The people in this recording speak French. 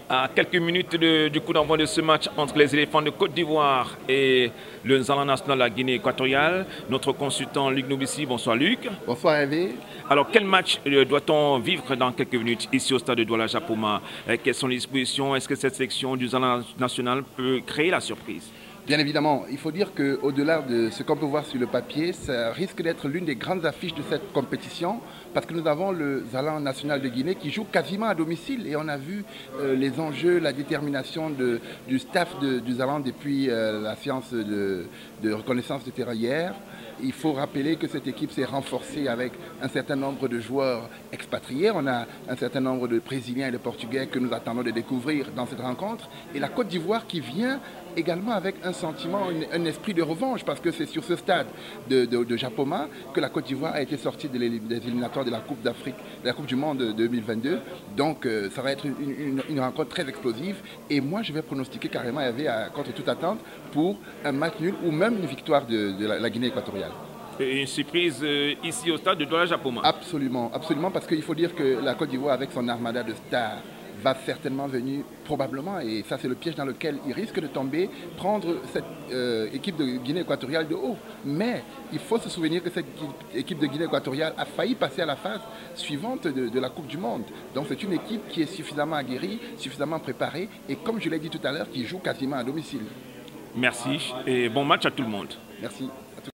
À quelques minutes du coup d'envoi de ce match entre les éléphants de Côte d'Ivoire et le Nzala national de la Guinée équatoriale, notre consultant Luc Nobissi. Bonsoir Luc. Bonsoir Hervé. Alors quel match doit-on vivre dans quelques minutes ici au stade de Douala-Japoma? Quelles sont les dispositions? Est-ce que cette sélection du Nzala national peut créer la surprise? Bien évidemment, il faut dire qu'au-delà de ce qu'on peut voir sur le papier, ça risque d'être l'une des grandes affiches de cette compétition parce que nous avons le Nzala national de Guinée qui joue quasiment à domicile et on a vu les enjeux, la détermination du staff du Nzala depuis la séance de reconnaissance de terrain hier. Il faut rappeler que cette équipe s'est renforcée avec un certain nombre de joueurs expatriés. On a un certain nombre de Brésiliens et de Portugais que nous attendons de découvrir dans cette rencontre. Et la Côte d'Ivoire qui vient également avec un sentiment, un esprit de revanche, parce que c'est sur ce stade de Japoma que la Côte d'Ivoire a été sortie des éliminatoires de la Coupe d'Afrique, de la Coupe du Monde 2022. Donc ça va être une rencontre très explosive. Et moi, je vais pronostiquer carrément, contre toute attente, pour un match nul ou même une victoire de la Guinée équatoriale. Une surprise ici au stade de Douala-Japoma. Absolument, absolument, parce qu'il faut dire que la Côte d'Ivoire, avec son armada de stars, va certainement venir, probablement, et ça c'est le piège dans lequel il risque de tomber, prendre cette équipe de Guinée équatoriale de haut. Mais il faut se souvenir que cette équipe de Guinée équatoriale a failli passer à la phase suivante de la Coupe du Monde. Donc c'est une équipe qui est suffisamment aguerrie, suffisamment préparée, et comme je l'ai dit tout à l'heure, qui joue quasiment à domicile. Merci et bon match à tout le monde. Merci.